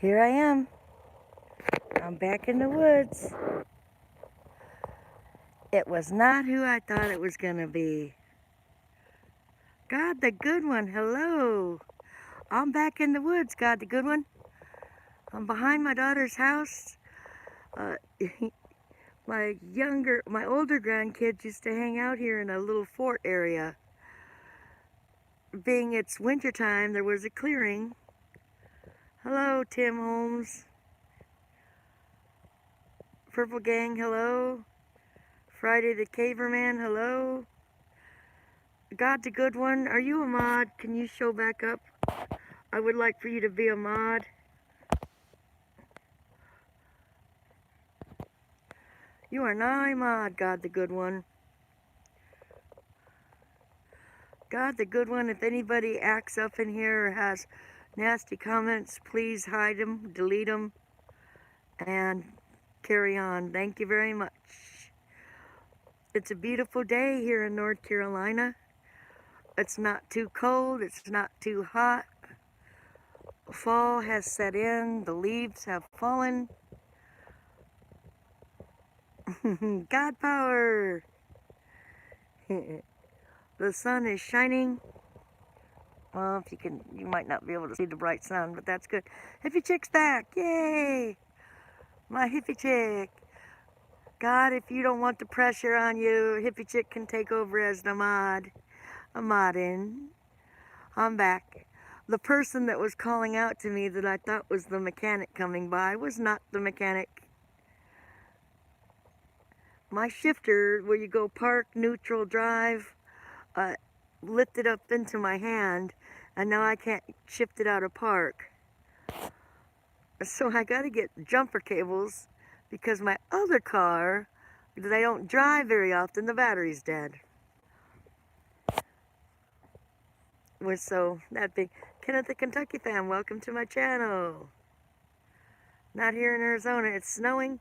Here I am. I'm back in the woods. It was not who I thought it was gonna be. God the good one, hello. I'm back in the woods, God the good one. I'm behind my daughter's house. My older grandkids used to hang out here in a little fort area. Being it's winter time, there was a clearing. Hello, Tim Holmes. Purple Gang, hello. Friday the Caverman, hello. God the good one, are you a mod? Can you show back up? I would like for you to be a mod. You are not a mod, God the good one. God the good one, if anybody acts up in here or has nasty comments, please hide them, delete them, and carry on. Thank you very much. It's a beautiful day here in North Carolina. It's not too cold, it's not too hot. Fall has set in, the leaves have fallen. God power! The sun is shining. Well, if you might not be able to see the bright sun, but that's good. Hippie Chick's back, yay! My Hippie Chick. God, if you don't want the pressure on you, Hippie Chick can take over as the mod. I'm modding. I'm back. The person that was calling out to me that I thought was the mechanic coming by was not the mechanic. My shifter, where you go park, neutral, drive, lifted up into my hand, and now I can't shift it out of park. So I gotta get jumper cables because my other car that I don't drive very often, the battery's dead. So that big. Kenneth the Kentucky fan, welcome to my channel. Not here in Arizona, it's snowing.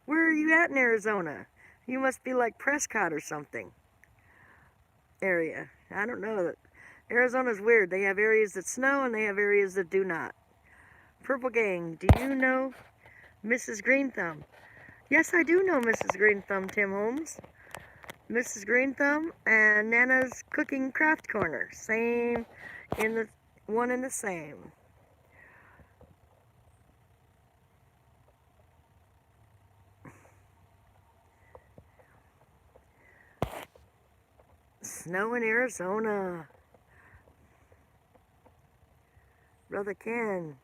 Where are you at in Arizona? You must be like Prescott or something. Area. I don't know. Arizona's weird. They have areas that snow and they have areas that do not. Purple Gang, do you know Mrs. Green Thumb? Yes, I do know Mrs. Green Thumb, Tim Holmes. Mrs. Green Thumb and Nana's Cooking Craft Corner. Same in the one and the same. Snow in Arizona. Brother Ken.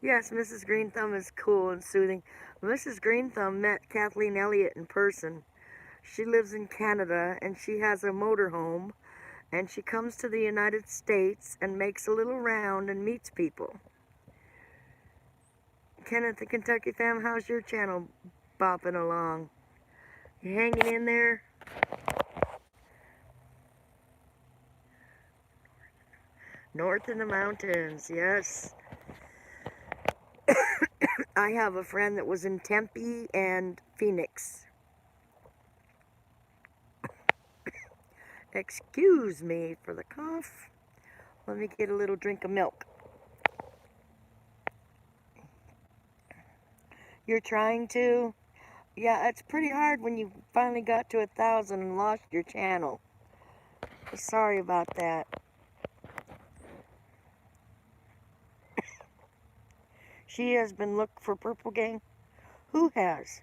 Yes, Mrs. Green Thumb is cool and soothing. Mrs. Green Thumb met Kathleen Elliott in person. She lives in Canada and she has a motorhome and she comes to the United States and makes a little round and meets people. Kenneth the Kentucky fam, how's your channel bopping along? You hanging in there? North in the mountains, yes. I have a friend that was in Tempe and Phoenix. Excuse me for the cough. Let me get a little drink of milk. You're trying to? Yeah, it's pretty hard when you finally got to 1,000 and lost your channel. Sorry about that. She has been looking for Purple Gang. Who has?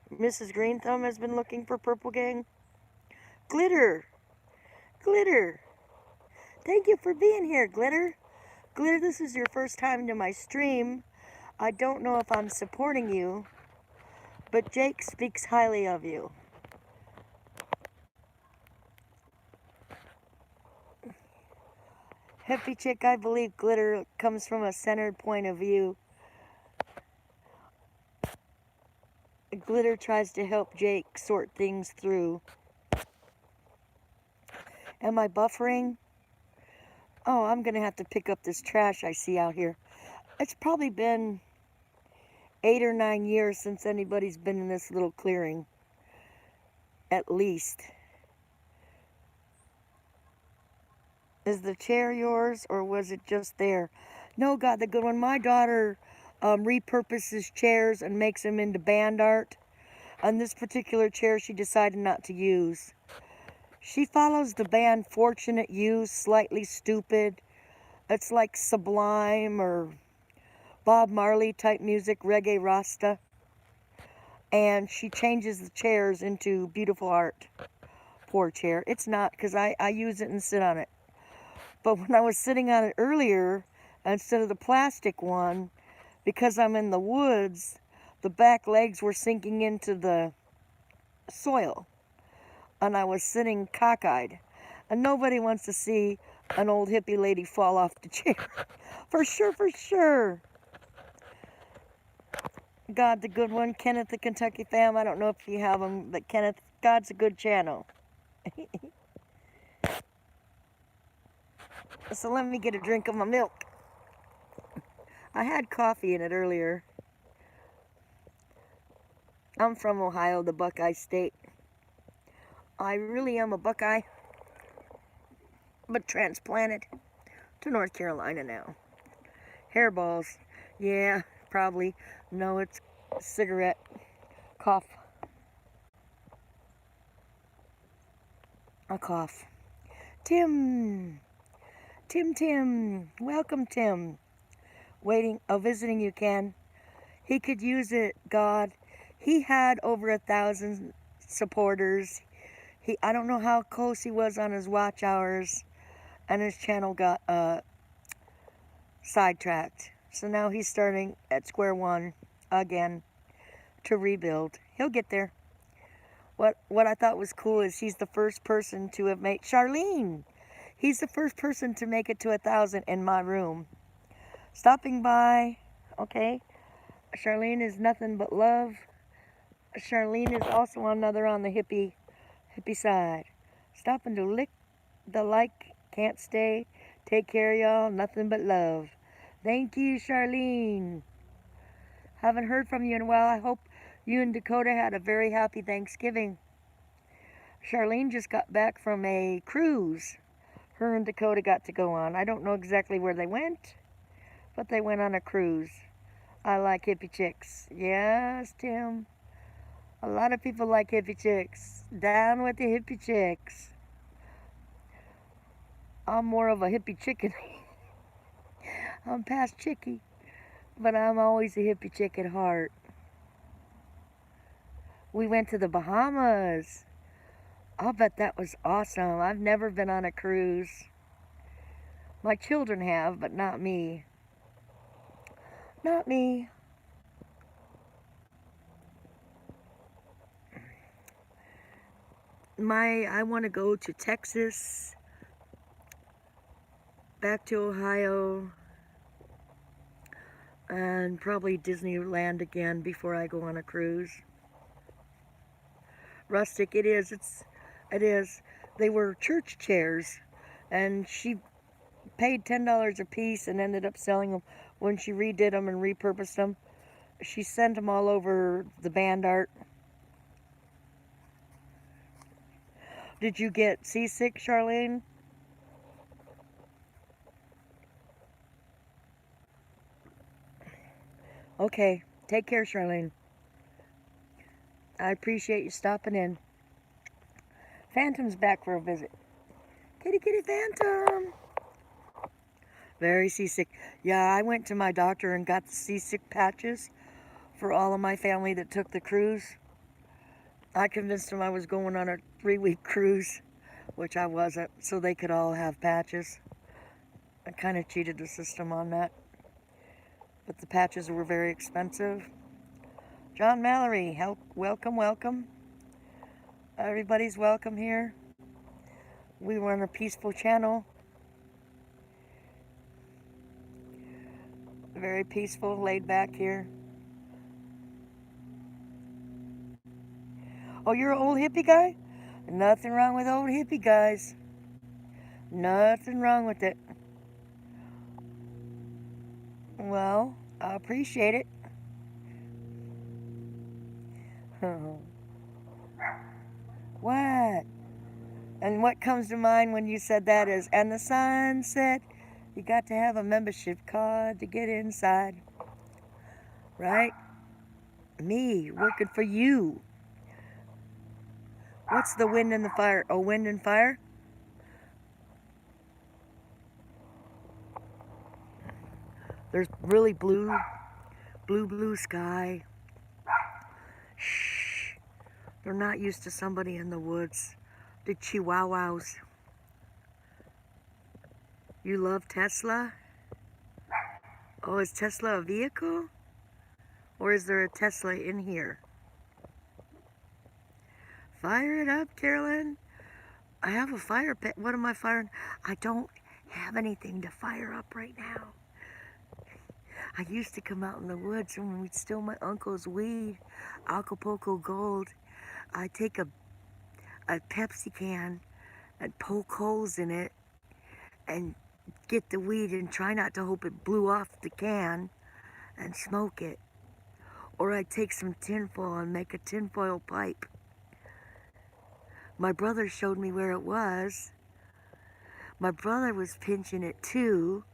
Mrs. Green Thumb has been looking for Purple Gang. Glitter! Glitter! Thank you for being here, Glitter. Glitter, this is your first time to my stream. I don't know if I'm supporting you, but Jake speaks highly of you. Hippie Chick, I believe Glitter comes from a centered point of view. Glitter tries to help Jake sort things through. Am I buffering? Oh, I'm gonna have to pick up this trash I see out here. It's probably been 8 or 9 years since anybody's been in this little clearing. At least. Is the chair yours, or was it just there? No, God, the good one. My daughter repurposes chairs and makes them into band art. On this particular chair, she decided not to use. She follows the band Fortunate Youth, Slightly Stoopid. It's like Sublime or Bob Marley type music, reggae rasta. And she changes the chairs into beautiful art. Poor chair. It's not, because I use it and sit on it. But when I was sitting on it earlier, instead of the plastic one, because I'm in the woods, the back legs were sinking into the soil. And I was sitting cockeyed. And nobody wants to see an old hippie lady fall off the chair. For sure, for sure. God, the good one. Kenneth, the Kentucky fam. I don't know if you have him, but Kenneth, God's a good channel. So let me get a drink of my milk. I had coffee in it earlier. I'm from Ohio, the Buckeye State. I really am a Buckeye, but transplanted to North Carolina now. Hairballs. Yeah, probably. No, it's cigarette. Cough. A cough. Tim. Tim. Welcome, Tim. Visiting you, Ken. He could use it, God. He had over 1,000 supporters. I don't know how close he was on his watch hours, and his channel got sidetracked. So now he's starting at square one again to rebuild. He'll get there. What I thought was cool is he's the first person to have made Charlene. He's the first person to make it to 1,000 in my room. Stopping by, okay. Charlene is nothing but love. Charlene is also another on the hippie side. Stopping to lick the like, can't stay. Take care, y'all. Nothing but love. Thank you, Charlene. Haven't heard from you in a while. I hope you and Dakota had a very happy Thanksgiving. Charlene just got back from a cruise. Her and Dakota got to go on. I don't know exactly where they went, but they went on a cruise. I like hippie chicks. Yes, Tim. A lot of people like hippie chicks. Down with the hippie chicks. I'm more of a hippie chicken. I'm past chicky, but I'm always a hippie chick at heart. We went to the Bahamas. I'll bet that was awesome. I've never been on a cruise. My children have, but not me. Not me. I want to go to Texas, back to Ohio, and probably Disneyland again before I go on a cruise. Rustic, it is. It is. They were church chairs, and she paid $10 a piece and ended up selling them when she redid them and repurposed them. She sent them all over the band art. Did you get seasick, Charlene? Okay, take care, Charlene. I appreciate you stopping in. Phantom's back for a visit. Kitty, kitty, Phantom. Very seasick. Yeah, I went to my doctor and got the seasick patches for all of my family that took the cruise. I convinced them I was going on a 3-week cruise, which I wasn't, so they could all have patches. I kind of cheated the system on that. But the patches were very expensive. John Mallory, welcome. Everybody's welcome here. We run a peaceful channel. Very peaceful, laid back here. Oh, you're an old hippie guy? Nothing wrong with old hippie guys. Nothing wrong with it. Well, I appreciate it. What? And what comes to mind when you said that is, and the sign said, you got to have a membership card to get inside. Right? Me, working for you. What's the wind and the fire? Oh, wind and fire? There's really blue sky. Shh. They're not used to somebody in the woods. The chihuahuas. You love Tesla? Oh, is Tesla a vehicle? Or is there a Tesla in here? Fire it up, Carolyn. I have a fire pit. What am I firing? I don't have anything to fire up right now. I used to come out in the woods and when we'd steal my uncle's weed, Acapulco Gold. I'd take a Pepsi can and poke holes in it and get the weed and try not to hope it blew off the can and smoke it. Or I'd take some tinfoil and make a tinfoil pipe. My brother showed me where it was. My brother was pinching it too.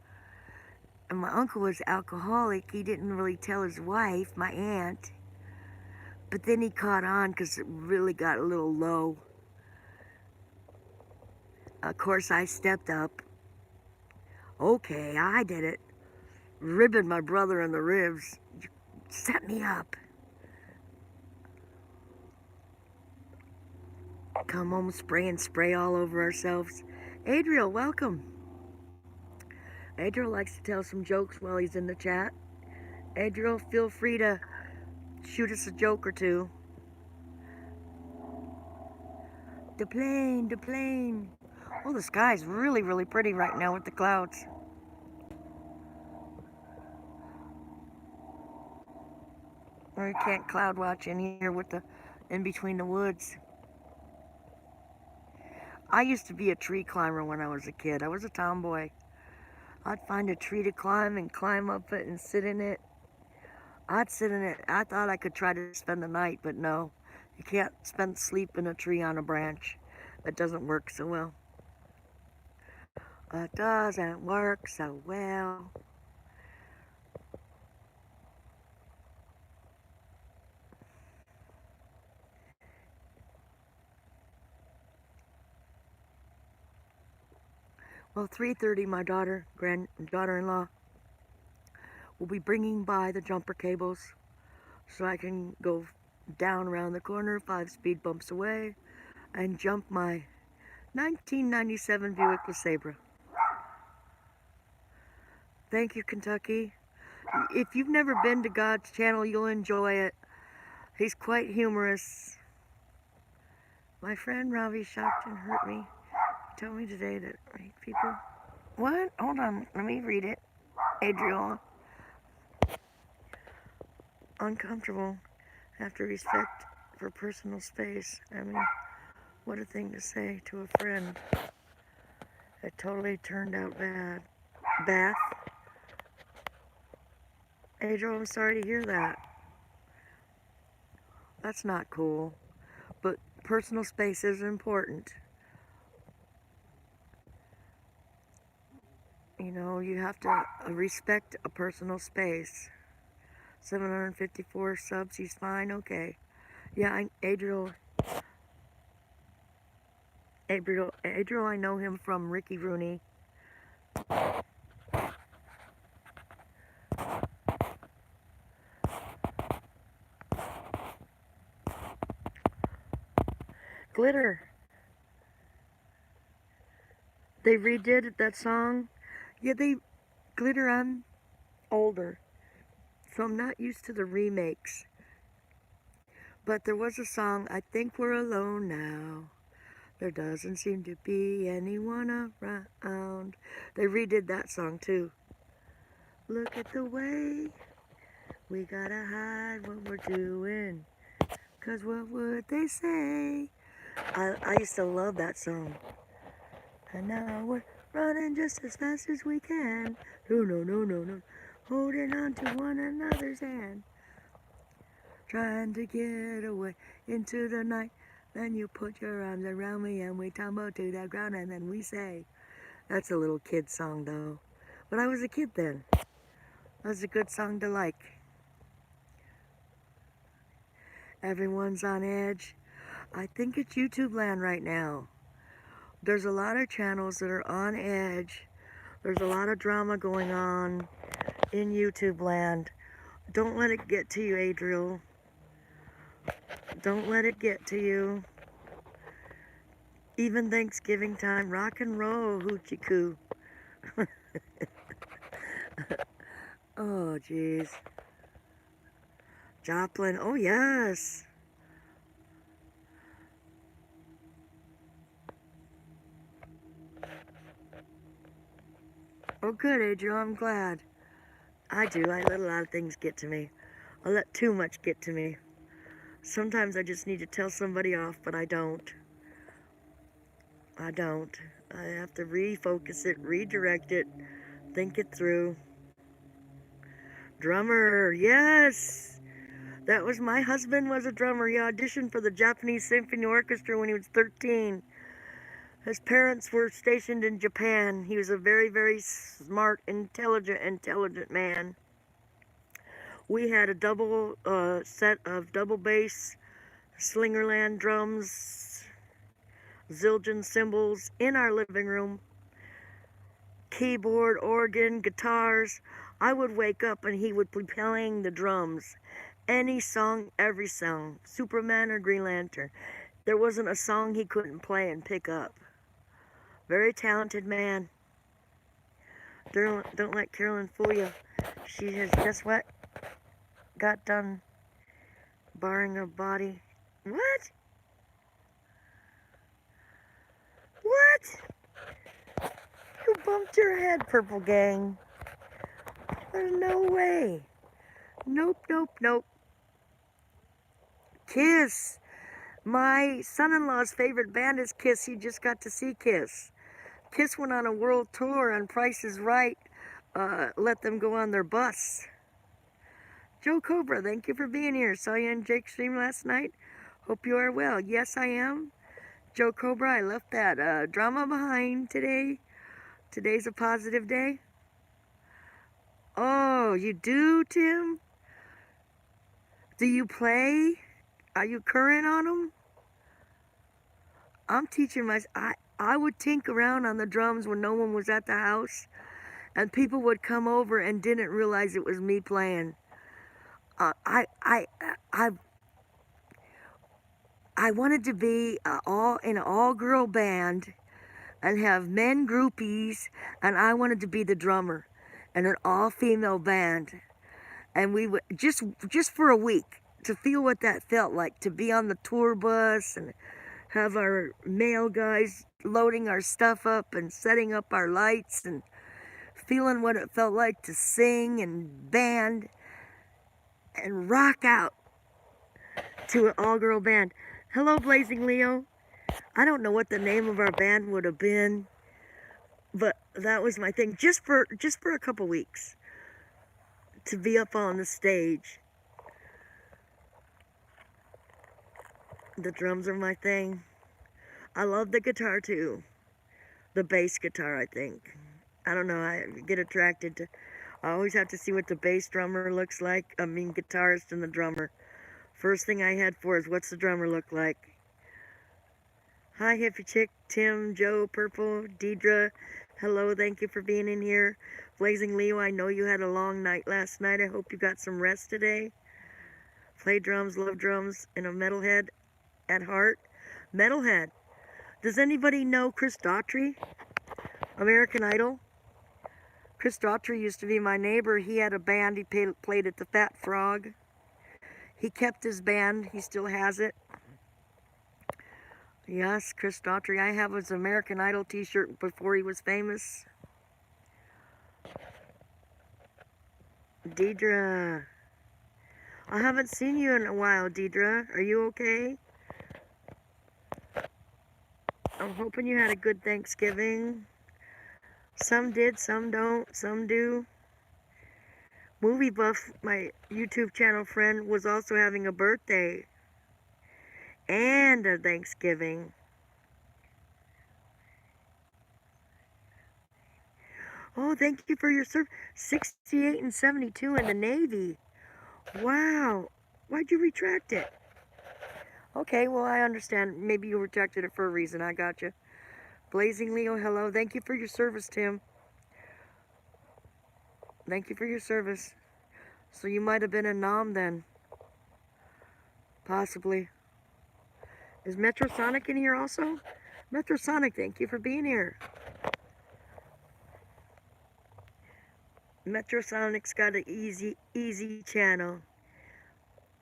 And my uncle was alcoholic. He didn't really tell his wife, my aunt. But then he caught on because it really got a little low. Of course, I stepped up. Okay, I did it. Ribbing my brother in the ribs. You set me up. Come home, spray all over ourselves. Adriel, welcome. Adriel likes to tell some jokes while he's in the chat. Adriel, feel free to shoot us a joke or two. The plane. Oh, the sky's really, really pretty right now with the clouds. Or you can't cloud watch in here with the in between the woods. I used to be a tree climber when I was a kid. I was a tomboy. I'd find a tree to climb and climb up it and sit in it. I'd sit in it. I thought I could try to spend the night, but no. You can't sleep in a tree on a branch. That doesn't work so well. It doesn't work so well. Well, 3:30, my granddaughter-in-law, will be bringing by the jumper cables so I can go down around the corner, 5 speed bumps away, and jump my 1997 Buick LeSabre. Thank you, Kentucky. If you've never been to God's channel, you'll enjoy it. He's quite humorous. My friend Ravi shocked and hurt me. He told me today that people... What? Hold on. Let me read it. Adriel. Uncomfortable. Have to respect for personal space. I mean, what a thing to say to a friend. It totally turned out bad. Bath. Adriel, I'm sorry to hear that. That's not cool. But personal space is important. You know, you have to respect a personal space. 754 subs, he's fine, okay. Yeah, Adriel, I know him from Ricky Rooney. Glitter. They redid that song. Yeah, Glitter, I'm older, so I'm not used to the remakes. But there was a song, I think we're alone now. There doesn't seem to be anyone around. They redid that song too. Look at the way we gotta hide what we're doing. 'Cause what would they say? I used to love that song. And now we're running just as fast as we can. No. Holding on to one another's hand. Trying to get away into the night. Then you put your arms around me and we tumble to the ground and then we say. That's a little kid song though. But I was a kid then. That was a good song to like. Everyone's on edge. I think it's YouTube land right now. There's a lot of channels that are on edge. There's a lot of drama going on in YouTube land. Don't let it get to you, Adriel. Don't let it get to you. Even Thanksgiving time, rock and roll, hoochie coo. Oh, jeez. Joplin, oh yes. Oh good, Adriel, I'm glad. I do, I let a lot of things get to me. I let too much get to me. Sometimes I just need to tell somebody off, but I don't. I don't. I have to refocus it, redirect it, think it through. Drummer, yes! That was my husband was a drummer. He auditioned for the Japanese Symphony Orchestra when he was 13. His parents were stationed in Japan. He was a very, very smart, intelligent man. We had a double set of double bass, Slingerland drums, Zildjian cymbals in our living room, keyboard, organ, guitars. I would wake up and he would be playing the drums. Any song, every song, Superman or Green Lantern. There wasn't a song he couldn't play and pick up. Very talented man. Don't let Carolyn fool you. She has, guess what? Got done barring her body. What? What? You bumped your head, Purple Gang. There's no way. Nope, nope, nope. Kiss. My son-in-law's favorite band is Kiss. He just got to see Kiss. Kiss went on a world tour on Price is Right. Let them go on their bus. Joe Cobra, thank you for being here. Saw you on Jake's stream last night. Hope you are well. Yes, I am. Joe Cobra, I left that drama behind today. Today's a positive day. Oh, you do, Tim? Do you play? Are you current on them? I'm teaching I would tink around on the drums when no one was at the house, and people would come over and didn't realize it was me playing. I wanted to be in an all-girl band and have men groupies, and I wanted to be the drummer in an all-female band. And we would just for a week to feel what that felt like, to be on the tour bus and have our male guys loading our stuff up and setting up our lights and feeling what it felt like to sing and band and rock out to an all-girl band. Hello, Blazing Leo. I don't know what the name of our band would have been, but that was my thing. Just for a couple weeks, to be up on the stage. The drums are my thing. I love the guitar too. The bass guitar, I think. I don't know, I get attracted to... I always have to see what the bass drummer looks like. I mean, guitarist and the drummer. First thing I head for is, what's the drummer look like? Hi, Hippie Chick, Tim, Joe, Purple, Deidre. Hello, thank you for being in here. Blazing Leo, I know you had a long night last night. I hope you got some rest today. Play drums, love drums, and a metalhead at heart. Metalhead. Does anybody know Chris Daughtry? American Idol? Chris Daughtry used to be my neighbor. He had a band. He played at the Fat Frog. He kept his band. He still has it. Yes, Chris Daughtry. I have his American Idol t-shirt before he was famous. Deidre. I haven't seen you in a while, Deidre. Are you okay? I'm hoping you had a good Thanksgiving. Some did, some don't, some do. Movie Buff, my YouTube channel friend, was also having a birthday. and a Thanksgiving. Oh, thank you for your service. 68 and 72 in the Navy. Wow. Why'd you retract it? Okay, well, I understand. Maybe you retracted it for a reason. I got you. Blazing Leo, hello. Thank you for your service, Tim. Thank you for your service. So you might have been a nom then. Possibly. Is Metrosonic in here also? Metrosonic, thank you for being here. Metrosonic's got an easy channel.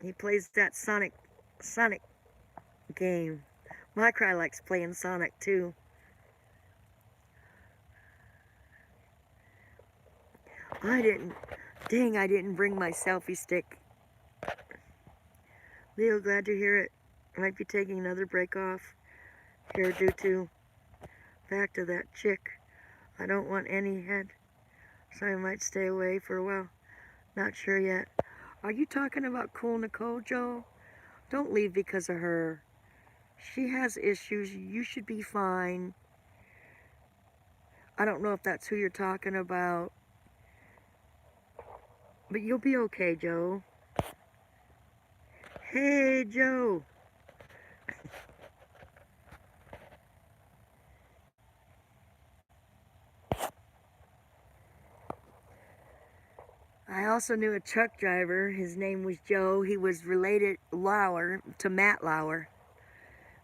He plays that Sonic game. My cry likes playing Sonic too. I didn't bring my selfie stick. Leo, glad to hear it. I might be taking another break off here due to back to that chick. I don't want any head, so I might stay away for a while. Not sure yet. Are you talking about Cool Nicole, Joe? Don't leave because of her. She has issues. You should be fine. I don't know if that's who you're talking about, but you'll be okay, Joe. Hey, Joe. I also knew a truck driver. His name was Joe. He was related to Matt Lauer.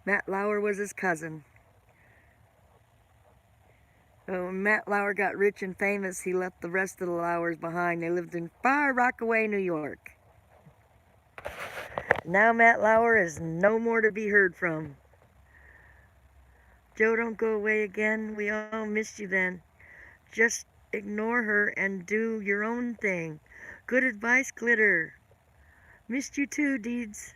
Matt Lauer was his cousin. When Matt Lauer got rich and famous, he left the rest of the Lauers behind. They lived in Far Rockaway, New York. Now Matt Lauer is no more to be heard from. Joe, don't go away again. We all missed you then. Just ignore her and do your own thing. Good advice, Glitter. Missed you too, Deeds.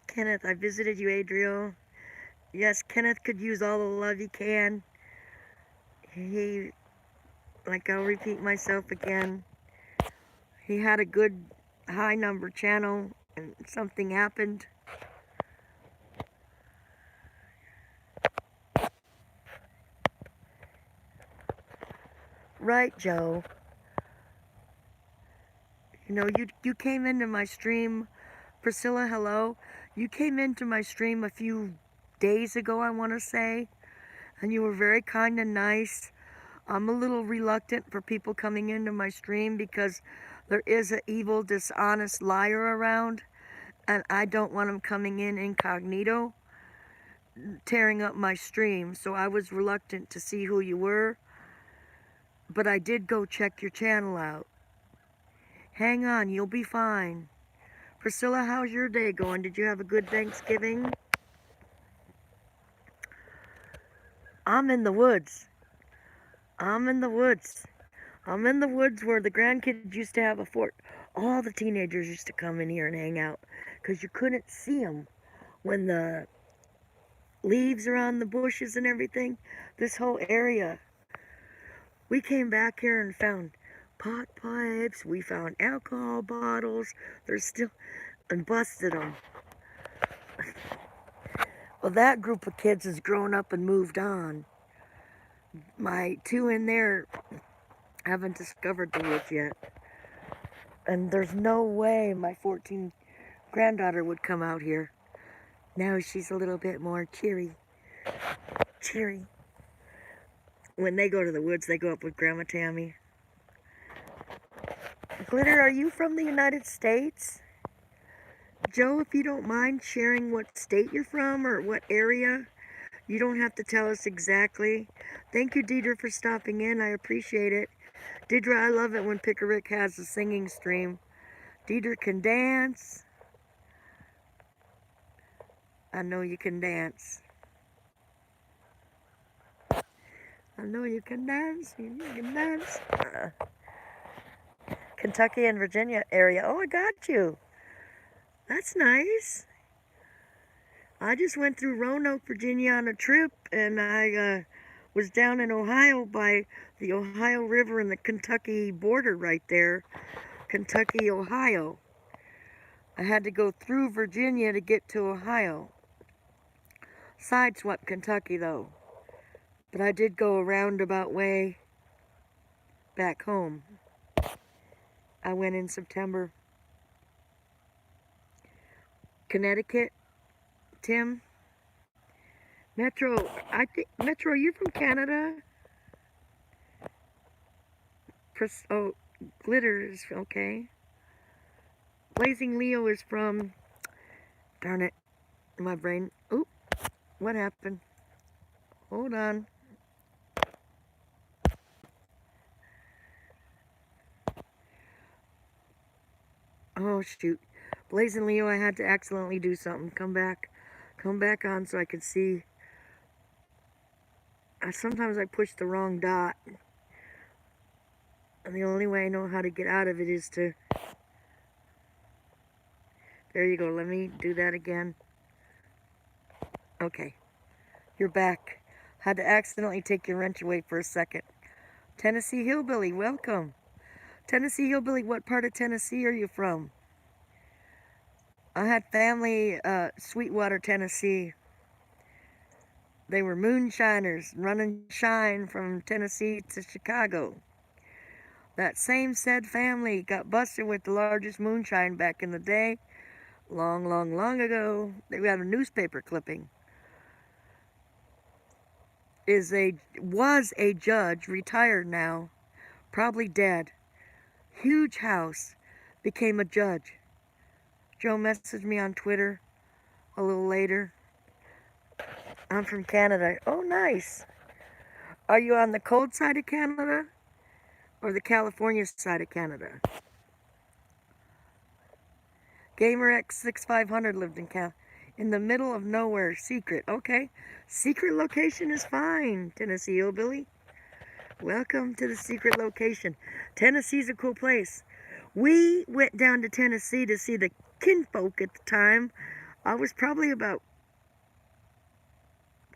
Kenneth, I visited you, Adriel. Yes, Kenneth could use all the love he can. I'll repeat myself again. He had a good high number channel and something happened. Right, Joe. You know, you came into my stream. Priscilla, hello. You came into my stream a few days ago, I want to say, and you were very kind and nice. I'm a little reluctant for people coming into my stream because there is an evil, dishonest liar around, and I don't want them coming in incognito, tearing up my stream. So I was reluctant to see who you were, but I did go check your channel out. Hang on, you'll be fine. Priscilla, how's your day going? Did you have a good Thanksgiving? I'm in the woods. I'm in the woods. I'm in the woods where the grandkids used to have a fort. All the teenagers used to come in here and hang out because you couldn't see them when the leaves are on the bushes and everything. This whole area. We came back here and found pot pipes. We found alcohol bottles. There's still, and busted them. Well, that group of kids has grown up and moved on. My two in there haven't discovered the woods yet. And there's no way my 14 granddaughter would come out here. Now she's a little bit more cheery. Cheery. When they go to the woods, they go up with Grandma Tammy. Glitter, are you from the United States? Joe, if you don't mind sharing what state you're from or what area, you don't have to tell us exactly. Thank you, Deidre, for stopping in. I appreciate it. Deidre, I love it when Pickerick has a singing stream. Deidre can dance. I know you can dance. I know you can dance. You can dance. Kentucky and Virginia area. Oh, I got you. That's nice. I just went through Roanoke, Virginia on a trip, and I was down in Ohio by the Ohio River and the Kentucky border right there. Kentucky, Ohio. I had to go through Virginia to get to Ohio. Sideswept Kentucky, though. But I did go a roundabout way back home. I went in September. Connecticut, Tim? Metro, Metro, you're from Canada? Oh, Glitter is, okay. Blazing Leo is from, darn it, my brain. Oop, what happened? Hold on. Oh, shoot. Blazing Leo, I had to accidentally do something. Come back on so I could see. Sometimes I push the wrong dot. And the only way I know how to get out of it is to... There you go. Let me do that again. Okay. You're back. Had to accidentally take your wrench away for a second. Tennessee Hillbilly, welcome. Tennessee Hillbilly, what part of Tennessee are you from? I had family, Sweetwater, Tennessee. They were moonshiners, running shine from Tennessee to Chicago. That same said family got busted with the largest moonshine back in the day. Long, long, long ago. They had a newspaper clipping. Was a judge, retired now, probably dead. Huge house, became a judge. Joe messaged me on Twitter a little later. I'm from Canada. Oh, nice. Are you on the cold side of Canada or the California side of Canada? GamerX6500 lived in the middle of nowhere. Secret. Okay. Secret location is fine, Tennessee Hillbilly. Welcome to the secret location. Tennessee's a cool place. We went down to Tennessee to see the kinfolk at the time. I was probably about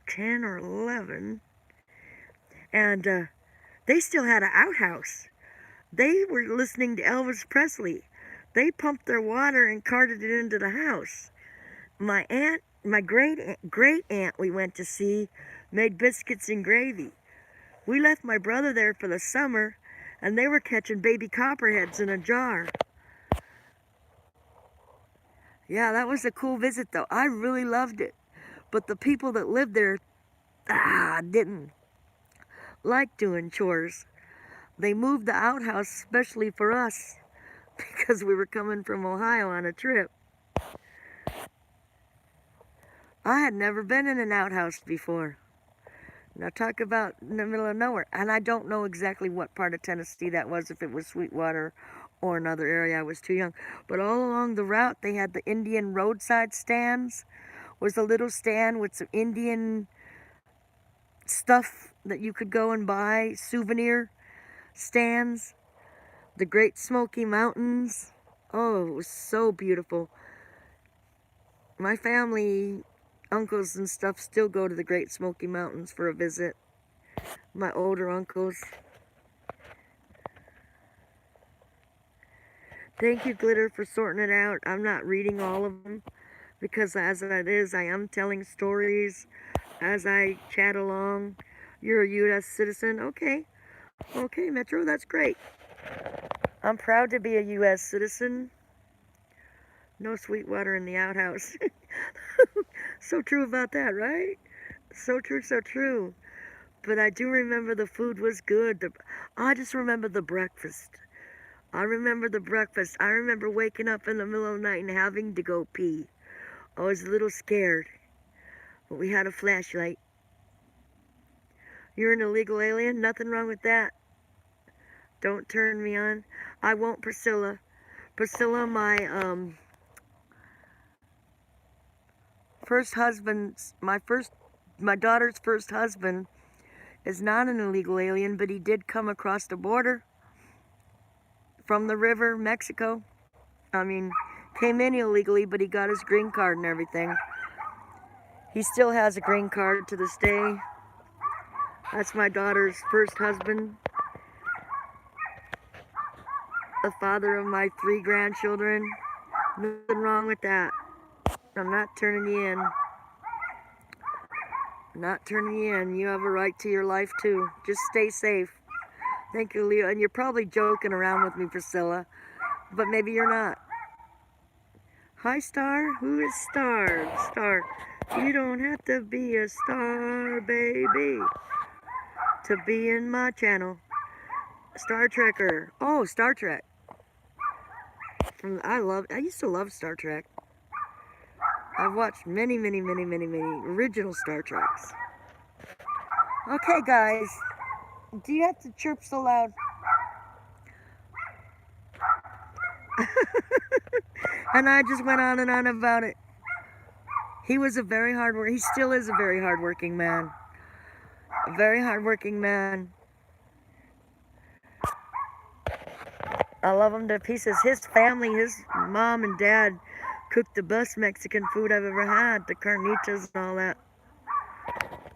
10 or 11. And they still had an outhouse. They were listening to Elvis Presley. They pumped their water and carted it into the house. My aunt, my great aunt we went to see, made biscuits and gravy. We left my brother there for the summer, and they were catching baby copperheads in a jar. Yeah, that was a cool visit, though. I really loved it. But the people that lived there, didn't like doing chores. They moved the outhouse especially for us because we were coming from Ohio on a trip. I had never been in an outhouse before. Now talk about in the middle of nowhere. And I don't know exactly what part of Tennessee that was, if it was Sweetwater or another area. I was too young. But all along the route, they had the Indian roadside stands. Was a little stand with some Indian stuff that you could go and buy, souvenir stands. The Great Smoky Mountains. Oh, it was so beautiful. My family, uncles and stuff, still go to the Great Smoky Mountains for a visit. My older uncles. Thank you, Glitter, for sorting it out. I'm not reading all of them because as it is, I am telling stories as I chat along. You're a U.S. citizen? Okay. Okay, Metro, that's great. I'm proud to be a U.S. citizen. No Sweetwater in the outhouse. So true about that, right? So true, so true. But I do remember the food was good. I just remember the breakfast. I remember the breakfast. I remember waking up in the middle of the night and having to go pee. I was a little scared. But we had a flashlight. You're an illegal alien? Nothing wrong with that. Don't turn me on. I won't, Priscilla. Priscilla, my daughter's first husband is not an illegal alien, but he did come across the border from the river, Mexico. I mean, came in illegally, but he got his green card and everything. He still has a green card to this day. That's my daughter's first husband. The father of my 3 grandchildren. Nothing wrong with that. I'm not turning you in. Not turning you in. You have a right to your life too. Just stay safe. Thank you, Leo. And you're probably joking around with me, Priscilla, but maybe you're not. Hi, Star. Who is Star? Star. You don't have to be a star, baby, to be in my channel. Star Trekker. Oh, Star Trek. I used to love Star Trek. I've watched many original Star Treks. Okay, guys. Do you have to chirp so loud? And I just went on and on about it. He was a very he still is a very hardworking man. A very hardworking man. I love him to pieces. His family, his mom and dad cooked the best Mexican food I've ever had. The carnitas and all that.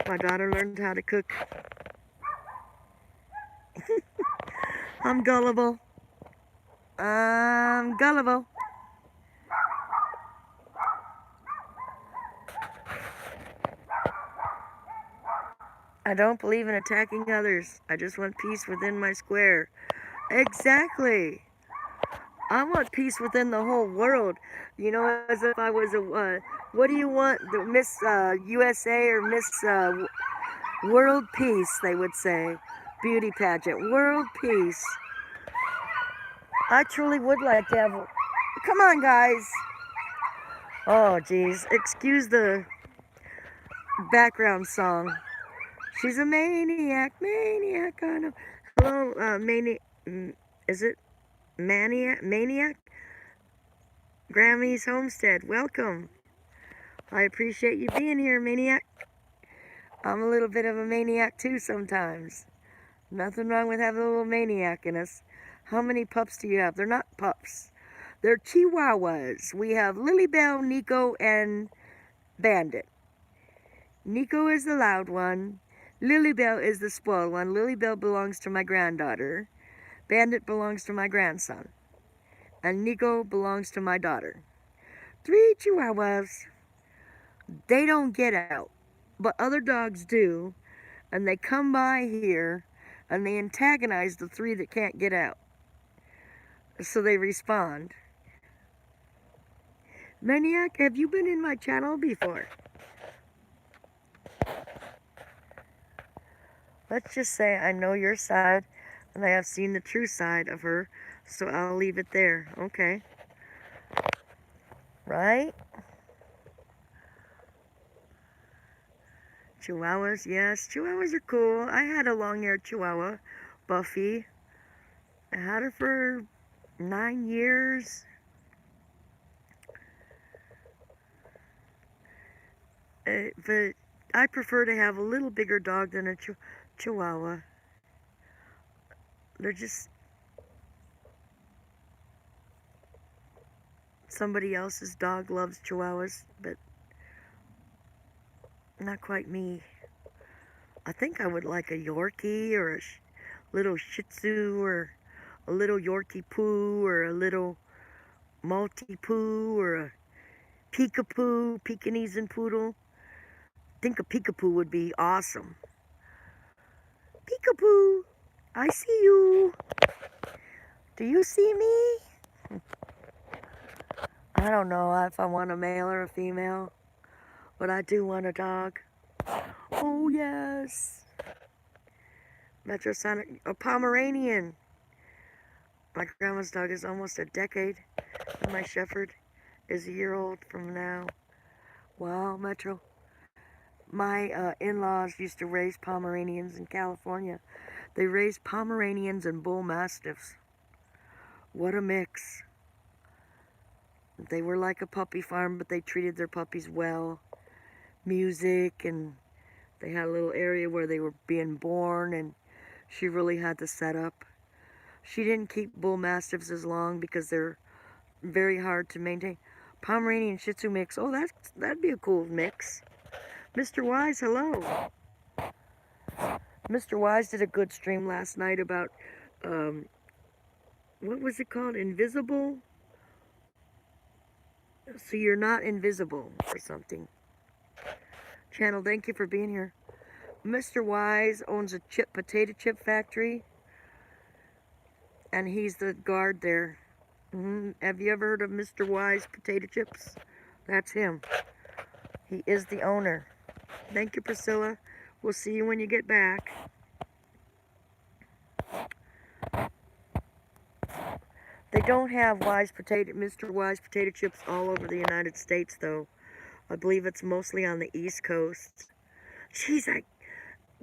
My daughter learned how to cook. I'm gullible. I'm gullible. I don't believe in attacking others. I just want peace within my square. Exactly. I want peace within the whole world. You know, as if I was a, what do you want? The Miss USA or Miss World Peace, they would say. Beauty pageant. World peace. I truly would like to have, come on guys. Oh geez, excuse the background song. She's a maniac, kind of. Hello, is it maniac? Grammy's Homestead, welcome. I appreciate you being here, maniac. I'm a little bit of a maniac too sometimes. Nothing wrong with having a little maniac in us. How many pups do you have? They're not pups. They're Chihuahuas. We have Lilybell, Nico, and Bandit. Nico is the loud one. Lilybell is the spoiled one. Lilybell belongs to my granddaughter. Bandit belongs to my grandson. And Nico belongs to my daughter. 3 Chihuahuas. They don't get out. But other dogs do. And they come by here and they antagonize the 3 that can't get out. So they respond. Maniac, have you been in my channel before? Let's just say I know your side and I have seen the true side of her, so I'll leave it there. Okay. Right? Chihuahuas, yes. Chihuahuas are cool. I had a long-haired Chihuahua, Buffy. I had her for 9 years. But I prefer to have a little bigger dog than a Chihuahua. They're just somebody else's dog loves Chihuahuas, but not quite me. I think I would like a Yorkie or a little Shih Tzu or a little Yorkie Poo or a little Maltipoo or a Peekapoo, Pekingese and Poodle. I think a Peekapoo would be awesome. Peekapoo, I see you. Do you see me? I don't know if I want a male or a female, but I do want a dog. Oh yes. Metrosonic, a Pomeranian. My grandma's dog is almost a decade, and my Shepherd is a year old from now. Wow, Metro. My in-laws used to raise Pomeranians in California. They raised Pomeranians and Bull Mastiffs. What a mix. They were like a puppy farm, but they treated their puppies well. Music, and they had a little area where they were being born, and she really had the setup. She didn't keep Bull Mastiffs as long because they're very hard to maintain. Pomeranian Shih Tzu mix. Oh, that'd be a cool mix. Mr. Wise, hello. Mr. Wise did a good stream last night about, what was it called? Invisible? So you're not invisible or something. Channel, thank you for being here. Mr. Wise owns a potato chip factory, and he's the guard there. Have you ever heard of Mr. Wise Potato Chips? That's him. He is the owner. Thank you, Priscilla. We'll see you when you get back. They don't have Mr. Wise Potato Chips all over the United States, though. I believe it's mostly on the East Coast. Jeez,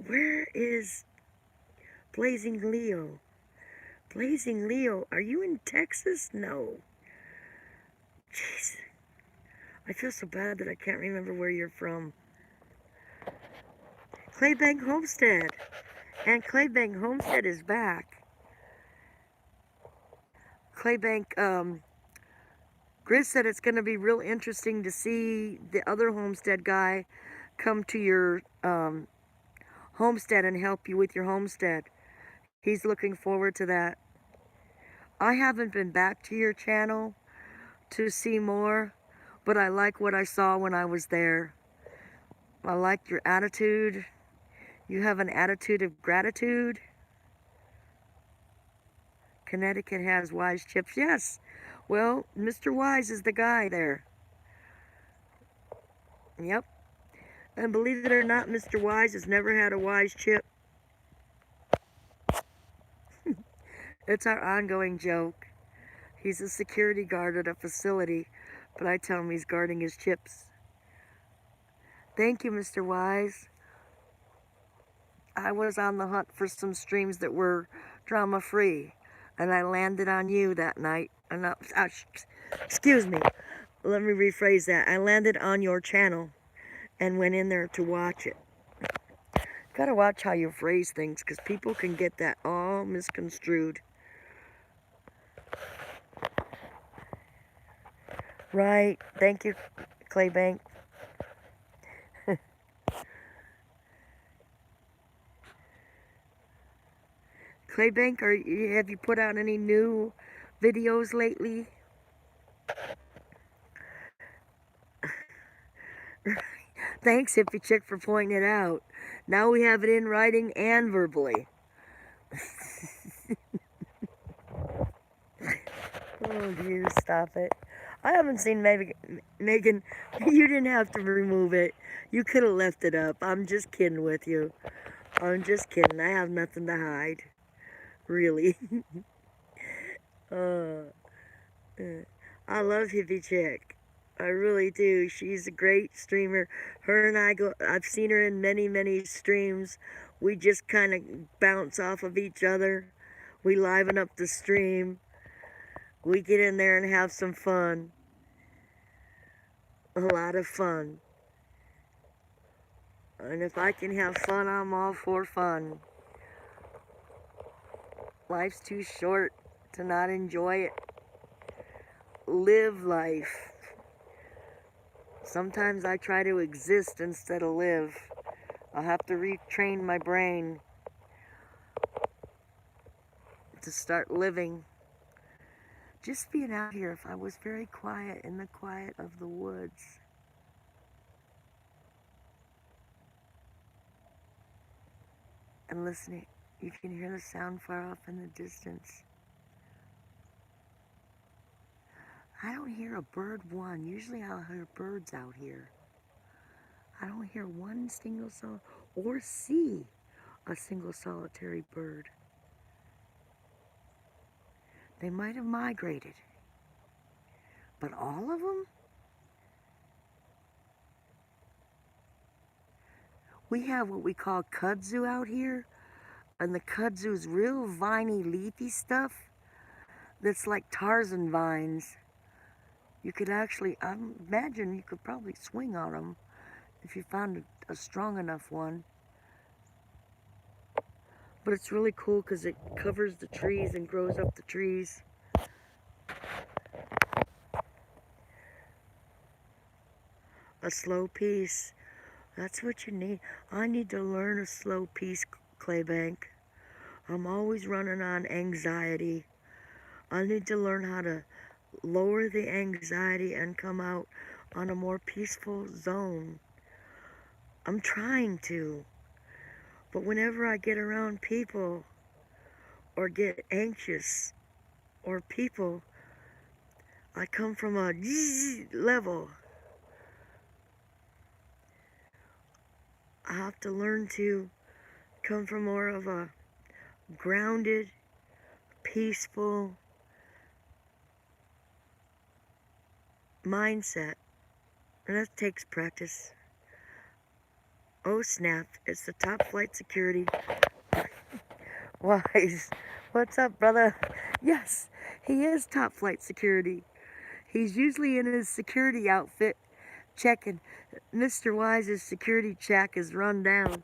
where is Blazing Leo? Blazing Leo, are you in Texas? No. Jeez. I feel so bad that I can't remember where you're from. Claybank Homestead. And Claybank Homestead is back. Claybank, Grizz said it's going to be real interesting to see the other homestead guy come to your homestead and help you with your homestead. He's looking forward to that. I haven't been back to your channel to see more, but I like what I saw when I was there. I like your attitude. You have an attitude of gratitude. Connecticut has Wise Chips. Yes. Well, Mr. Wise is the guy there. Yep. And believe it or not, Mr. Wise has never had a Wise Chip. It's our ongoing joke. He's a security guard at a facility, but I tell him he's guarding his chips. Thank you, Mr. Wise. I was on the hunt for some streams that were drama-free, and I landed on you that night. Excuse me. Let me rephrase that. I landed on your channel and went in there to watch it. Gotta watch how you phrase things, because people can get that all misconstrued. Right. Thank you, Claybank. Claybank, have you put out any new videos lately? Thanks, Hippie Chick, for pointing it out. Now we have it in writing and verbally. Oh, dear, stop it. I haven't seen Megan. You didn't have to remove it. You could have left it up. I'm just kidding with you. I'm just kidding. I have nothing to hide. Really. I love Hippie Chick. I really do. She's a great streamer. Her and I've seen her in many, many streams. We just kind of bounce off of each other. We liven up the stream. We get in there and have some fun. A lot of fun. And if I can have fun, I'm all for fun. Life's too short to not enjoy it. Live life. Sometimes I try to exist instead of live. I'll have to retrain my brain to start living. Just being out here, if I was very quiet in the quiet of the woods. And listening, you can hear the sound far off in the distance. I don't hear a bird one. Usually I'll hear birds out here. I don't hear one single or see a single solitary bird. They might have migrated. But all of them? We have what we call kudzu out here. And the kudzu is real viney, leafy stuff that's like Tarzan vines. You could actually, I imagine you could probably swing on them if you found a strong enough one. But it's really cool because it covers the trees and grows up the trees. A slow piece. That's what you need. I need to learn a slow piece, Claybank. I'm always running on anxiety. I need to learn how to lower the anxiety and come out on a more peaceful zone. I'm trying to, but whenever I get around people or get anxious or people, I come from a level. I have to learn to come from more of a grounded, peaceful mindset. And that takes practice. Oh snap, it's the top flight security. Wise. What's up, brother? Yes, he is top flight security. He's usually in his security outfit checking. Mr. Wise's security check is run down.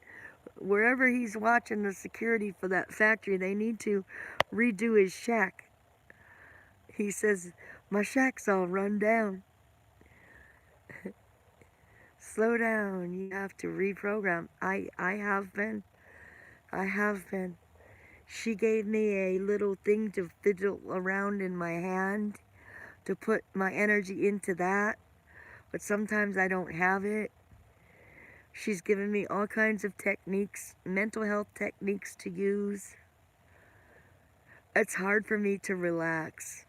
Wherever he's watching the security for that factory, they need to redo his shack. He says, my shack's all run down. Slow down, you have to reprogram. I have been. She gave me a little thing to fiddle around in my hand to put my energy into that, but sometimes I don't have it. She's given me all kinds of techniques, mental health techniques to use. It's hard for me to relax,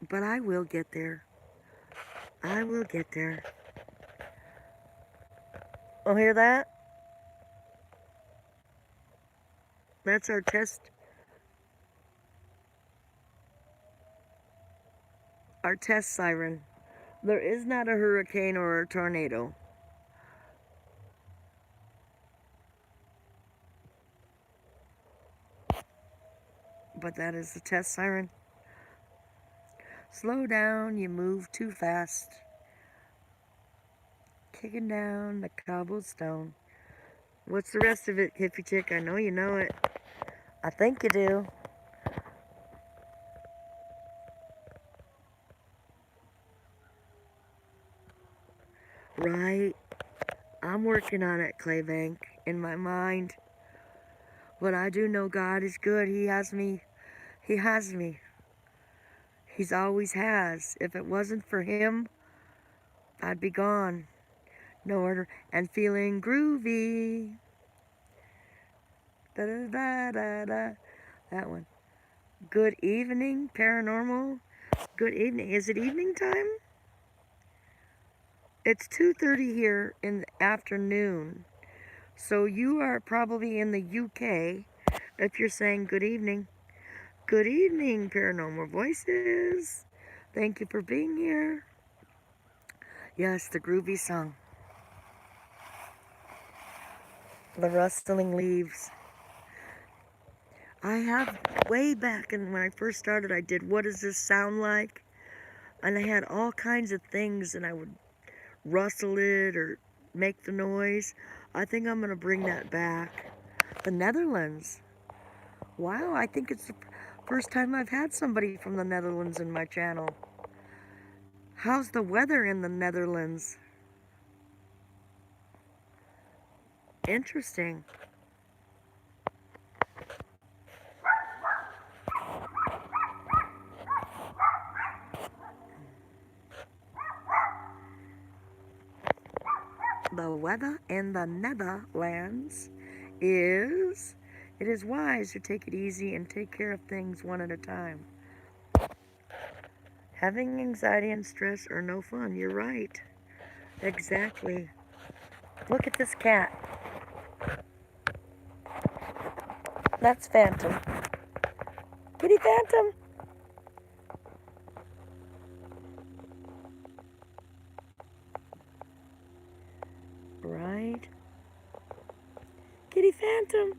but I will get there. I will get there. Oh, hear that? That's our test siren. There is not a hurricane or a tornado. But that is the test siren. Slow down, you move too fast. Kicking down the cobblestone. What's the rest of it, hippie chick? I know you know it. I think you do. Right. I'm working on it, Claybank, in my mind. But I do know God is good. He has me. He has me. He's always has. If it wasn't for him, I'd be gone. No order. And feeling groovy. Da da da da da. That one. Good evening, paranormal. Good evening. Is it evening time? It's 2:30 here in the afternoon. So you are probably in the UK if you're saying good evening. Good evening, Paranormal Voices. Thank you for being here. Yes, the groovy song. The rustling leaves. I have, way back when I first started, I did What Does This Sound Like? And I had all kinds of things, and I would rustle it or make the noise. I think I'm going to bring that back. The Netherlands. Wow, I think it's the first time I've had somebody from the Netherlands in my channel. How's the weather in the Netherlands? Interesting. The weather in the Netherlands is, it is wise to take it easy and take care of things one at a time. Having anxiety and stress are no fun. You're right. Exactly. Look at this cat. That's Phantom. Kitty Phantom. Right. Kitty Phantom.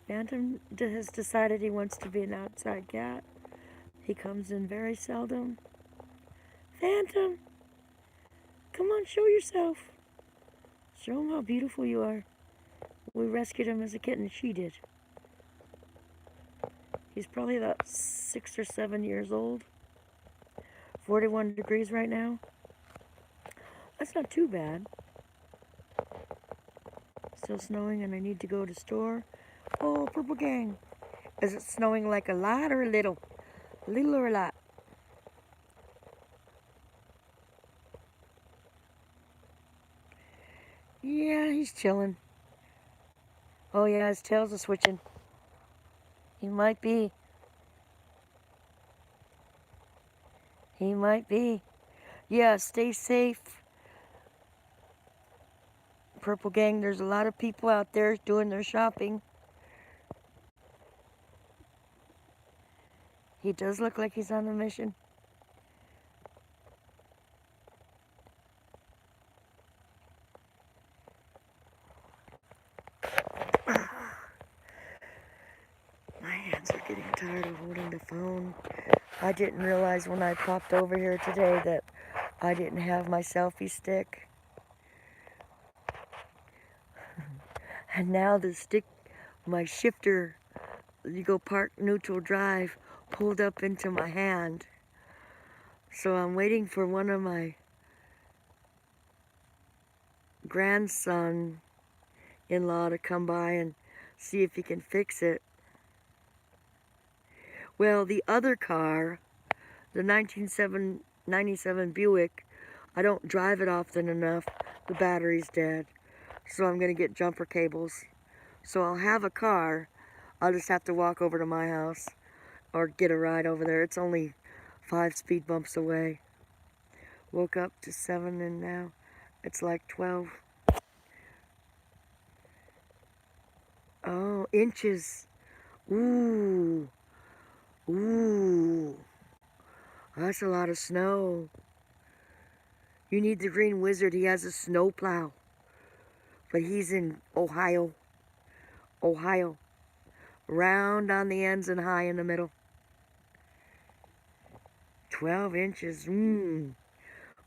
Phantom has decided he wants to be an outside cat. He comes in very seldom. Phantom, come on, show yourself. Show him how beautiful you are. We rescued him as a kitten. She did. He's probably about 6 or 7 years old. 41 degrees right now. That's not too bad. Still snowing and I need to go to store. Oh, Purple Gang. Is it snowing like a lot or a little? A little or a lot? Yeah, he's chilling. Oh yeah, his tails are switching. He might be. He might be. Yeah, stay safe. Purple Gang, there's a lot of people out there doing their shopping. He does look like he's on a mission. My hands are getting tired of holding the phone. I didn't realize when I popped over here today that I didn't have my selfie stick. And now the stick, my shifter, you go park neutral drive, pulled up into my hand. So I'm waiting for one of my grandson-in-law to come by and see if he can fix it. Well, the other car, the 1997 Buick, I don't drive it often enough. The battery's dead. So I'm going to get jumper cables. So I'll have a car. I'll just have to walk over to my house or get a ride over there. It's only 5 speed bumps away. Woke up to 7 and now it's like 12. Oh, inches. Ooh. Ooh. That's a lot of snow. You need the Green Wizard. He has a snow plow. But he's in Ohio. Ohio. Round on the ends and high in the middle. 12 inches.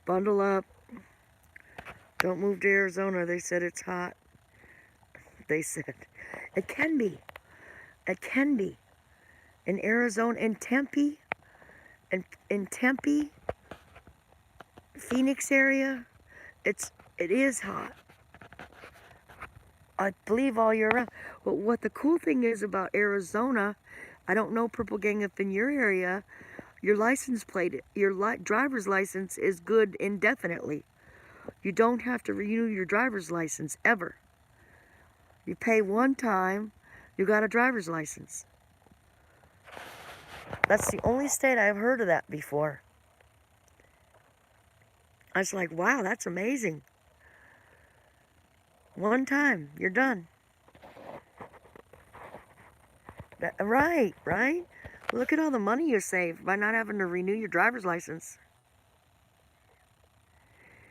Bundle up. Don't move to Arizona. They said it's hot. They said. It can be. It can be. In Arizona, in Tempe, in Tempe, Phoenix area, it is hot. I believe all year round. But what the cool thing is about Arizona, I don't know, Purple Gang, if in your area, your license plate, your driver's license is good indefinitely. You don't have to renew your driver's license ever. You pay one time, you got a driver's license. That's the only state I've heard of that before. I was like, wow, that's amazing. One time, you're done. Right. Look at all the money you save by not having to renew your driver's license.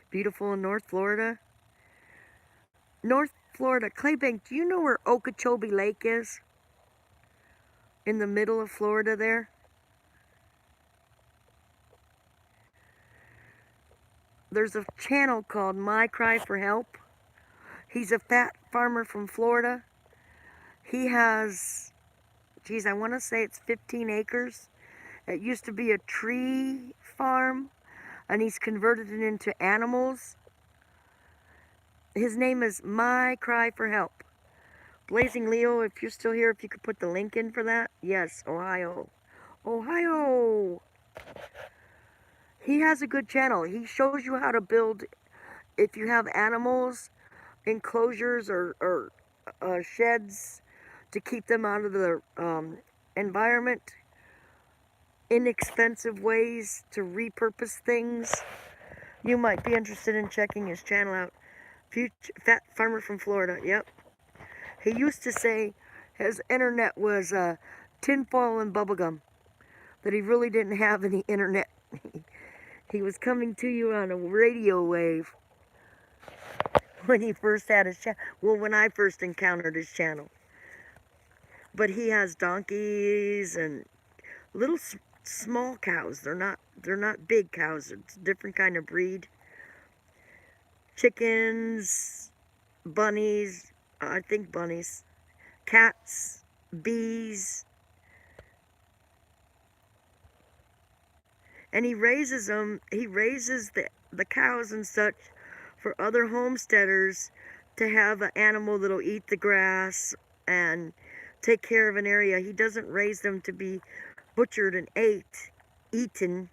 Beautiful in North Florida. North Florida, Claybank, do you know where Okeechobee Lake is? In the middle of Florida there? There's a channel called My Cry for Help. He's a fat farmer from Florida. He has, geez, I want to say it's 15 acres. It used to be a tree farm, and he's converted it into animals. His name is My Cry for Help. Blazing Leo, if you're still here, if you could put the link in for that. Yes, Ohio. Ohio! He has a good channel. He shows you how to build, if you have animals, enclosures or sheds to keep them out of the environment. Inexpensive ways to repurpose things. You might be interested in checking his channel out. Fat Farmer from Florida, yep. He used to say his internet was tinfoil and bubblegum. That he really didn't have any internet. He was coming to you on a radio wave when he first had his channel. Well, when I first encountered his channel. But he has donkeys and little small cows. They're not big cows. It's a different kind of breed. Chickens, bunnies, I think bunnies, cats, bees. And he raises them, he raises the cows and such for other homesteaders to have an animal that'll eat the grass and take care of an area. He doesn't raise them to be butchered and eaten.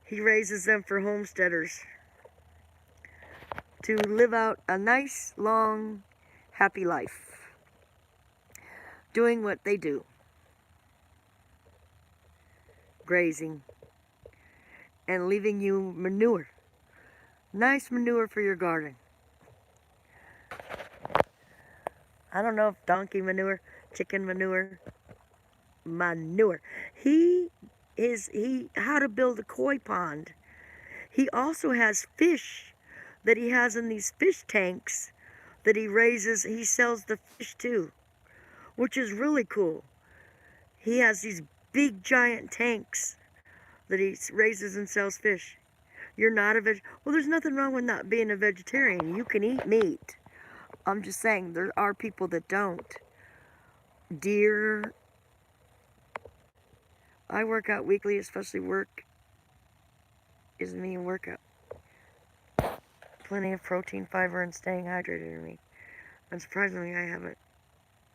He raises them for homesteaders to live out a nice, long, happy life, doing what they do, grazing, and leaving you manure, nice manure for your garden. I don't know if donkey manure, chicken manure, how to build a koi pond. He also has fish that he has in these fish tanks that he raises. He sells the fish too, which is really cool. He has these big giant tanks that he raises and sells fish. You're not a well, there's nothing wrong with not being a vegetarian. You can eat meat. I'm just saying there are people that don't. Deer. I work out weekly, especially work is me a workout. Plenty of protein, fiber, and staying hydrated in me. And surprisingly, I haven't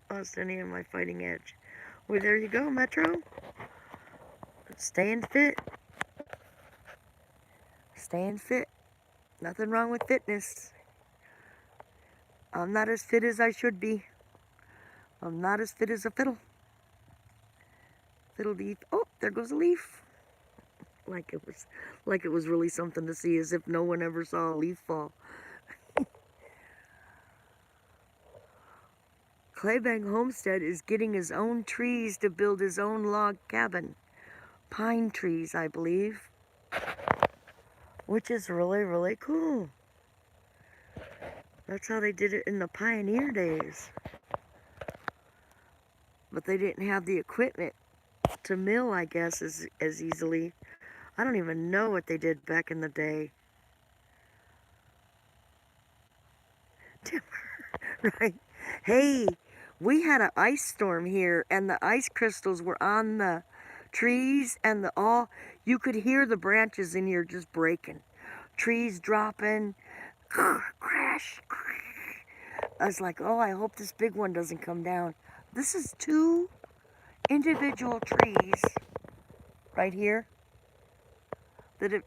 lost any of my fighting edge. Well, there you go, Metro. Staying fit. Staying fit. Nothing wrong with fitness. I'm not as fit as I should be. I'm not as fit as a fiddle. Fiddle leaf. Oh, there goes a leaf. Like it was really something to see, as if no one ever saw a leaf fall. Claybank Homestead is getting his own trees to build his own log cabin. Pine trees, I believe. Which is really, really cool. That's how they did it in the pioneer days. But they didn't have the equipment to mill, I guess, as easily. I don't even know what they did back in the day. Right? Hey, we had an ice storm here, and the ice crystals were on the trees, and you could hear the branches in here just breaking. Trees dropping, crash. I was like, oh, I hope this big one doesn't come down. This is 2 individual trees right here that have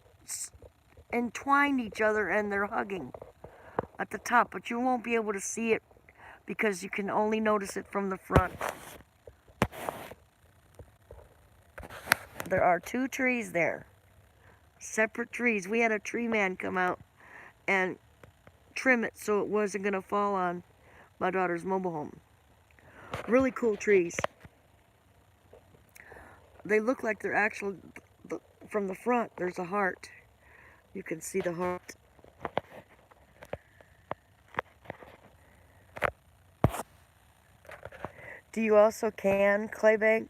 entwined each other, and they're hugging at the top, but you won't be able to see it because you can only notice it from the front. There are 2 trees there, separate trees. We had a tree man come out and trim it so it wasn't going to fall on my daughter's mobile home. Really cool trees. They look like they're actual, from the front, there's a heart. You can see the heart. Do you also can, Claybank?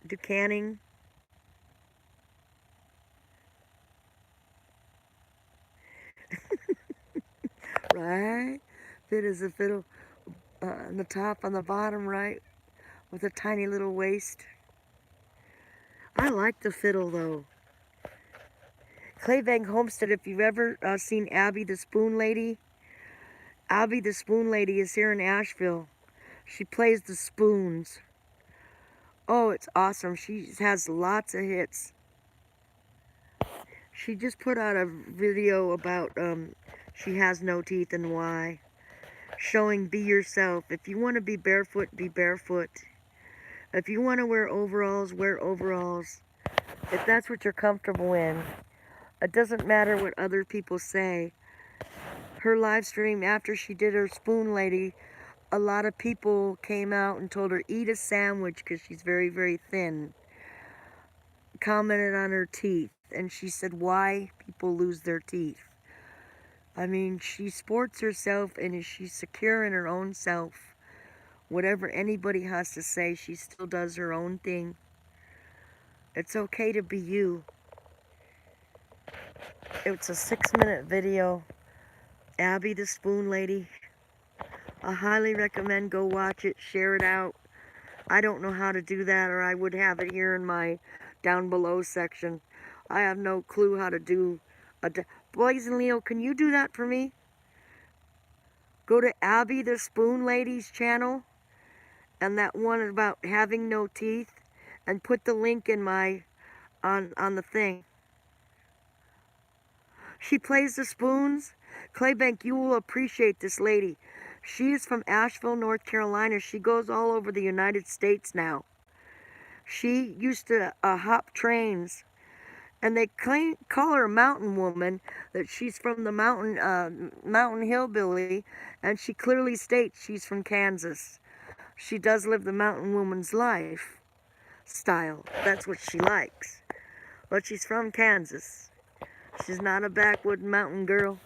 Do canning? Right? Fit as a fiddle on the top, on the bottom, right? With a tiny little waist. I like the fiddle, though. Claybank Homestead, if you've ever seen Abby the Spoon Lady, Abby the Spoon Lady is here in Asheville. She plays the spoons. Oh, it's awesome. She has lots of hits. She just put out a video about she has no teeth and why. Showing be yourself. If you want to be barefoot, be barefoot. If you want to wear overalls, wear overalls. If that's what you're comfortable in. It doesn't matter what other people say. Her live stream, after she did her Spoon Lady, a lot of people came out and told her, eat a sandwich because she's very, very thin. Commented on her teeth. And she said why people lose their teeth. I mean, she sports herself and she's secure in her own self. Whatever anybody has to say, she still does her own thing. It's okay to be you. It's a 6-minute video. Abby the Spoon Lady. I highly recommend go watch it, share it out. I don't know how to do that, or I would have it here in my down below section. I have no clue how to do Blazing Leo, can you do that for me? Go to Abby the Spoon Lady's channel and that one about having no teeth, and put the link in my on the thing. She plays the spoons. Claybank, you will appreciate this lady. She is from Asheville, North Carolina. She goes all over the United States now. She used to hop trains, and they call her a mountain woman, that she's from the mountain hillbilly, and she clearly states she's from Kansas. She does live the mountain woman's life style. That's what she likes. But she's from Kansas. She's not a backwood mountain girl.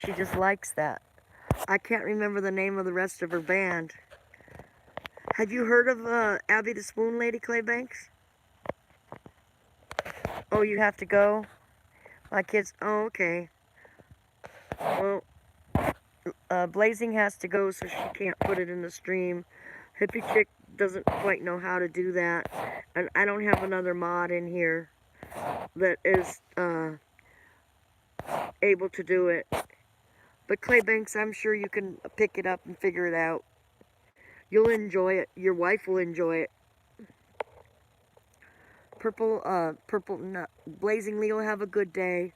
She just likes that. I can't remember the name of the rest of her band. Have you heard of Abby the Spoon Lady, Claybanks? Oh, you have to go? My kids, oh, okay. Well, Blazing has to go, so she can't put it in the stream. Hippie Chick doesn't quite know how to do that. And I don't have another mod in here that is able to do it. But Claybanks, I'm sure you can pick it up and figure it out. You'll enjoy it. Your wife will enjoy it. Purple Nut. Blazing Leo, have a good day.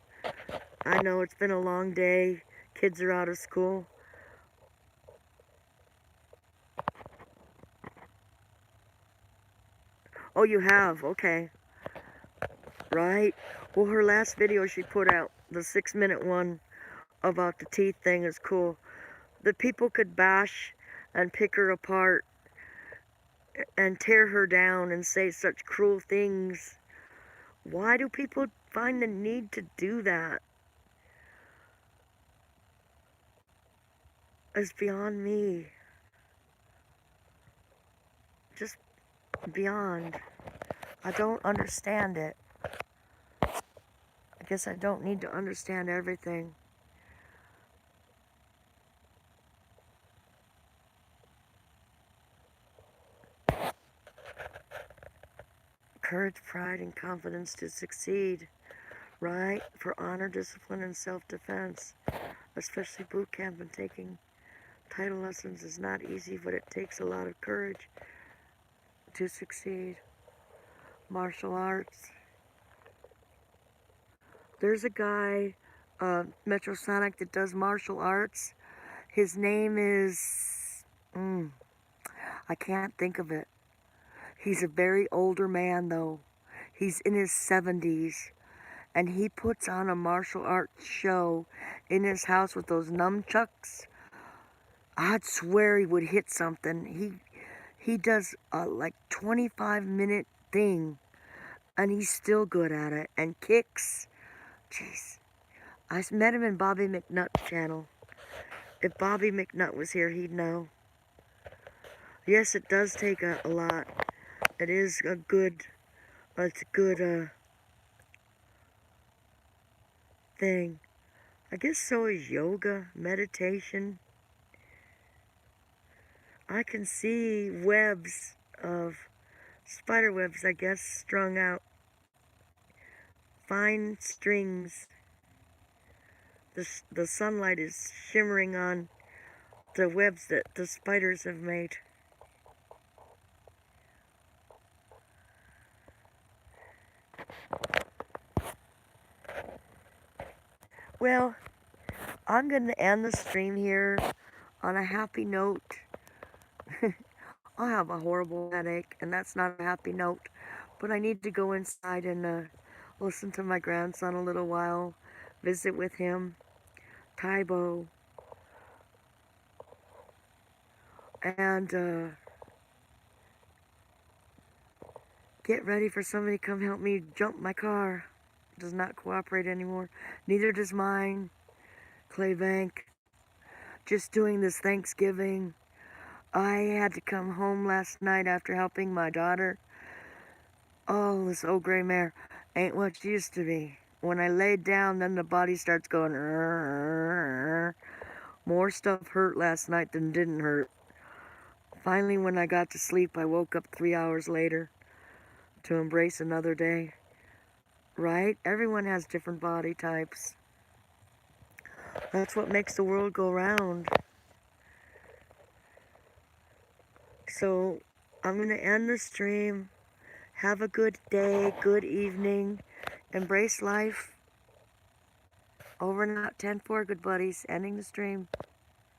I know it's been a long day. Kids are out of school. Oh, you have? Okay. Right. Well, her last video she put out, the 6-minute one about the teeth thing, is cool. The people could bash and pick her apart and tear her down and say such cruel things. Why do people find the need to do that? It's beyond me. Just beyond. I don't understand it. I guess I don't need to understand everything. Courage, pride, and confidence to succeed. Right? For honor, discipline, and self-defense. Especially boot camp and taking title lessons is not easy, but it takes a lot of courage to succeed. Martial arts. There's a guy, Metrosonic, that does martial arts. His name is... I can't think of it. He's a very older man, though. He's in his 70s. And he puts on a martial arts show in his house with those nunchucks. I'd swear he would hit something. He does a like 25-minute thing, and he's still good at it. And kicks. Jeez. I met him in Bobby McNutt's channel. If Bobby McNutt was here, he'd know. Yes, it does take a lot. It is a good, it's a good thing. I guess so is yoga, meditation. I can see webs of spider webs, I guess, strung out. Fine strings. The sunlight is shimmering on the webs that the spiders have made. Well, I'm going to end the stream here on a happy note. I have a horrible headache, and that's not a happy note. But I need to go inside and listen to my grandson a little while, visit with him, Tybo, and get ready for somebody to come help me jump my car. It does not cooperate anymore. Neither does mine. Claybank. Just doing this Thanksgiving. I had to come home last night after helping my daughter. Oh, this old gray mare ain't what she used to be. When I laid down, then the body starts going. More stuff hurt last night than didn't hurt. Finally, when I got to sleep, I woke up 3 hours later to embrace another day. Right? Everyone has different body types. That's what makes the world go round. So I'm going to end the stream. Have a good day, good evening. Embrace life. Over and out, 10-4, good buddies. Ending the stream.